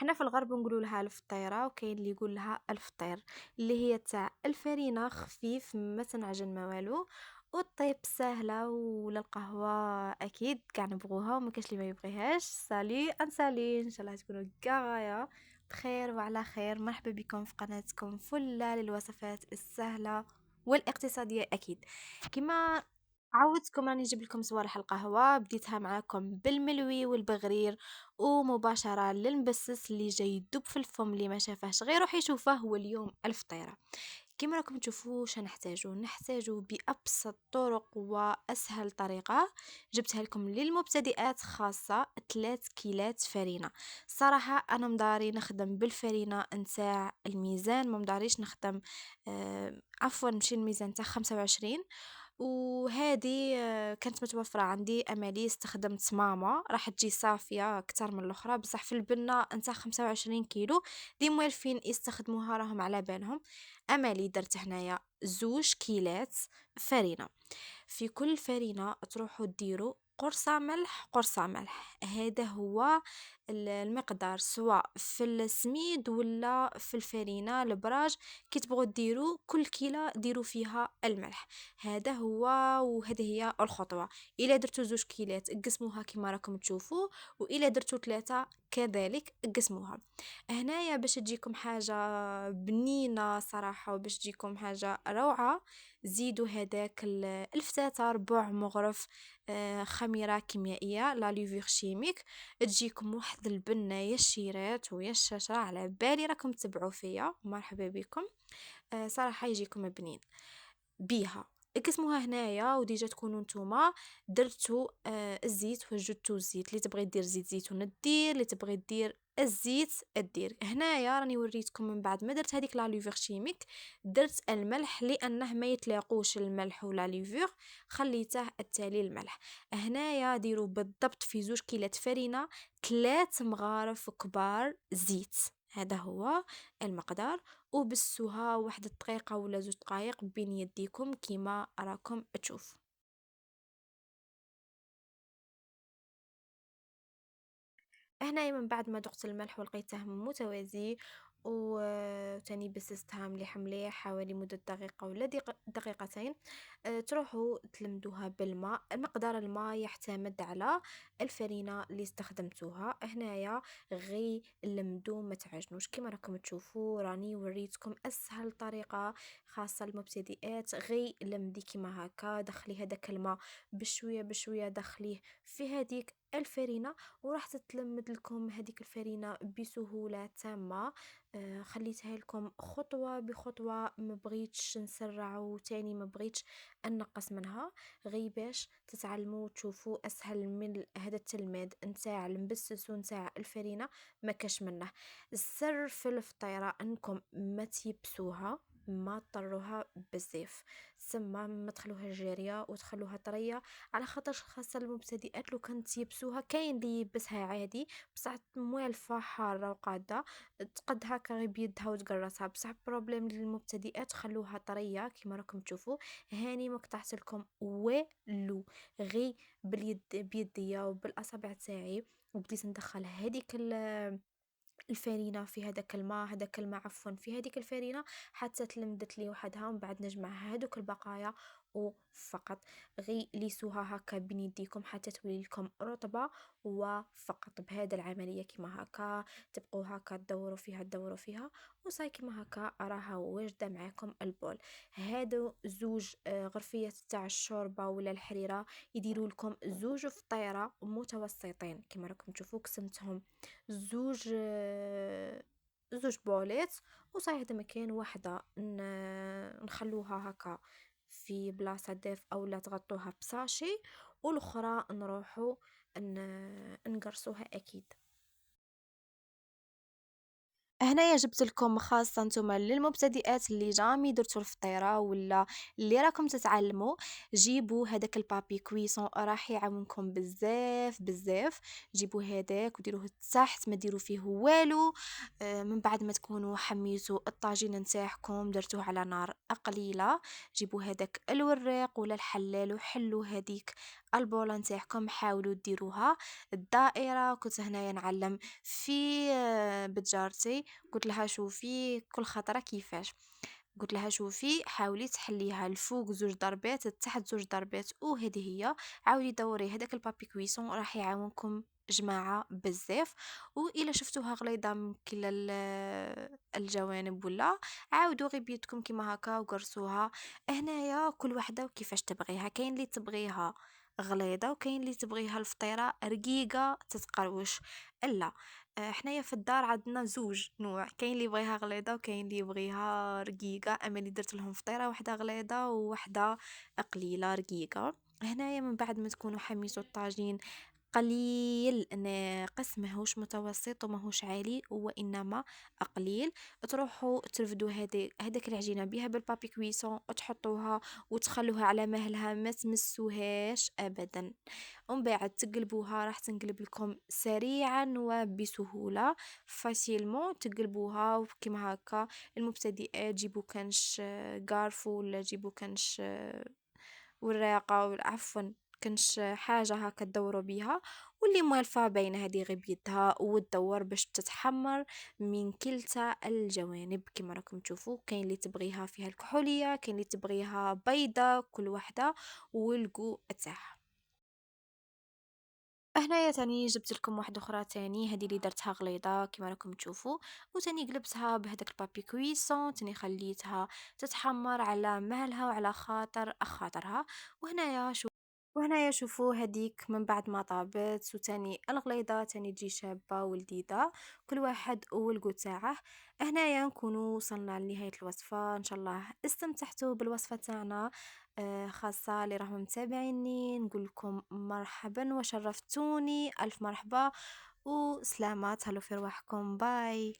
حنا في الغرب نقولوا لها الفطيرة، وكاين اللي يقول لها الفطير، اللي هي تاع الفرينة خفيف ما تنعجن ما والو، وطيب ساهلة. ولا القهوة اكيد كاع نبغوها وما كاش اللي ما يبغيهاش. سالي انسالي، ان شاء الله تكونوا كاع غاية بخير وعلى خير. مرحبا بكم في قناتكم فلة للوصفات السهلة والاقتصادية اكيد. كما عودتكم راني نجيب لكم صوالح القهوة، بديتها معاكم بالملوي والبغرير، ومباشرة للمبسس اللي جاي يدوب في الفم. اللي ما شافهش غير روح يشوفه. هو اليوم الفطيرة. كما راكم تشوفوا نحتاجو بأبسط طرق وأسهل طريقة. جبتها لكم للمبتدئات خاصة 3 كيلات فرينة. صراحة أنا مداري نخدم بالفرينة نتاع الميزان، ما مداريش نخدم عفوا نمشي الميزان تاع 25. وهذه كانت متوفرة عندي. أمالي استخدمت ماما راح تجي صافية أكثر من الأخرى، بصح في البنة نتاع 25 كيلو دي موالفين يستخدموها راهم على بالهم. أمالي درت هنايا 2 كيلات فرينة. في كل فرينة تروحوا ديروا قرصة ملح قرصة ملح. هذا هو المقدار، سواء في السميد ولا في الفرينة البراج. كي تبغوا ديروا كل كيلة ديروا فيها الملح. هذا هو. وهذه هي الخطوة. إلا درتوا 2 كيلات اقسموها كما راكم تشوفوا، وإلا درتوا 3 كذلك اقسموها. هنايا باش تجيكم حاجة بنينة صراحة، وباش تجيكم حاجة روعة، زيدوا هذاك الفتاة ربع مغرف خميرة كيميائية لا ليفور شيميك. تجيكم واحد البنة يا الشيرات ويا الشاشرة، على بالي راكم تبعوا فيا. مرحبا بكم. صراحة يجيكم بنين بيها. اقسموها هنايا وديجا تكونوا نتوما درتوا الزيت وجدتوا الزيت. اللي تبغي دير زيت زيتون دير، اللي تبغي دير الزيت الدير. هنايا راني وريتكم من بعد ما درت هذيك لا ليفور شيميك درت الملح، لانه ما يتلاقوش الملح ولا ليفور، خليته التالي الملح. هنايا ديروا بالضبط في 2 كيلات فرينة 3 مغارف كبار زيت. هذا هو المقدار. وبسوها واحد الدقيقة ولا 2 دقائق بين يديكم كيما راكم تشوف. هنايا من بعد ما دقت الملح ولقيته متوازي، وتاني بسستها مليح مليح حوالي مدة دقيقة ولا دقيقتين. تروحوا تلمدوها بالماء. مقدار الماء يعتمد على الفرينة اللي استخدمتوها. هنايا غي لمدو ما تعجنوش. كما راكم تشوفوا راني وريتكم اسهل طريقة خاصة للمبتدئات. غي لمدي كما هكا، دخلي هذاك الماء بشوية بشوية، دخليه في هذيك الفرينة، وراح تتلمد لكم هذيك الفرينة بسهولة تامة. خليتها لكم خطوة بخطوة، ما بغيتش نسرع وتاني ما بغيتش نقص منها، غير باش تتعلموا وتشوفوا اسهل من هذا التلميذ نتاع المبسس ونتاع الفرينة. ما كاش منه. السر في الفطيرة انكم ما تيبسوها، ما تطروها بزاف، سما ما تخلوها جارية وتخلوها طرية. على خاطر خاصة المبتدئات لو كانت يبسوها، كاين اللي يبسها عادي بصح موالفة حارة وقادة تقد هكا غير بيدها وتقرصها. بصح بروبليم للمبتدئات خلوها طرية كما راكم تشوفوا. هاني ما قطعت لكم والو، غي بيديا وبالاصابع تاعي، وبديت ندخل هذيك الفرينة في هذاك الماء عفوا في هذيك الفرينة حتى تلمدت لي وحدها. ومن بعد نجمع هذوك البقايا وفقط. غي ليسوها هكا بين يديكم حتى تولي لكم رطبة، وفقط بهذا العملية كما هكا تبقوا هكا تدوروا فيها وصاي كما هكا راها واجدة معاكم البول. هادو 2 غرفيات تاع الشوربة ولا الحريرة يديروا لكم 2 فطيرة متوسطين. كما راكم تشوفوا قسمتهم زوج زوج بولات وصاي. هذا مكان واحدة نخلوها هكا في بلاصة داف او لا تغطوها بساشي، والاخرى نروحو نقرصوها اكيد. هنايا جبت لكم خاصة نتوما للمبتدئات اللي جامي درتوا الفطيرة ولا اللي راكم تتعلموا، جيبوا هذاك البابي كويسون راح يعاونكم بزاف بزاف. جيبوا هذاك وديروه تحت، ما ديروا فيه والو. من بعد ما تكونوا حميتوا الطاجين نتاعكم درتوه على نار قليلة، جيبوا هذاك الوراق ولا الحلال وحلوا هذيك البولة نتاعكم حاولوا ديروها الدائرة. كنت هنايا نعلم في بتجارتي، قلت لها شوفي كل خطرة كيفاش، قلت لها شوفي حاولي تحليها الفوق زوج ضربات التحت زوج ضربات، وهذه هي. عاودي دوري هذاك البابي كويسون راح يعاونكم جماعة بزاف. وإلا شفتوها غليظة من كلا الجوانب ولا، عاودوا غير بيدكم كيما هكا وقرصوها. هنايا كل وحدة وكيفاش تبغيها، كاين اللي تبغيها غليظة وكاين اللي تبغيها الفطيرة رقيقة تتقروش. الا حنايا في الدار عندنا زوج نوع، كاين اللي يبغيها غليظة وكاين اللي يبغيها رقيقة. اما اللي درت لهم فطيرة واحدة غليظة وواحدة قليلة رقيقة. هنايا من بعد ما تكونوا حميتوا الطاجين قليل ناقص، ماهوش متوسط وماهوش عالي، وإنما قليل، تروحوا ترفدوا هذاك العجينة بها بالبابي كويسون وتحطوها وتخلوها على مهلها، ما تمسوهاش أبدا. ومن بعد تقلبوها، راح تنقلب لكم سريعا وبسهولة، فاسيلمون تقلبوها. وكما هكا المبتدئات جيبوا كانش قارفو ولا جيبوا كانش وراقة عفوا كانش حاجة هكا تدوروا بيها، واللي موالفة بين هذه غير بيدها وتدور باش تتحمر من كلتا الجوانب. كما راكم تشوفوا كاين اللي تبغيها فيها الكحولية، كاين اللي تبغيها بيضة، كل واحدة والقو تاعها. هنايا تاني جبت لكم واحدة أخرى تاني، هذه اللي درتها غليظة كما راكم تشوفوا، وتاني قلبتها بهذاك البابي كويسون، تاني خليتها تتحمر على مهلها وعلى خاطرها. وهنايا وهنايا شوفوا هديك من بعد ما طابت، وتاني الغليظة تاني تجي شابة ولذيذة، كل واحد والقو تاعه. هنايا نكونوا وصلنا لنهاية الوصفة، ان شاء الله استمتعتوا بالوصفة تاعنا. خاصة اللي راهم متابعيني نقول لكم مرحبا وشرفتوني، الف مرحبا وسلامات، هلو في رواحكم، باي.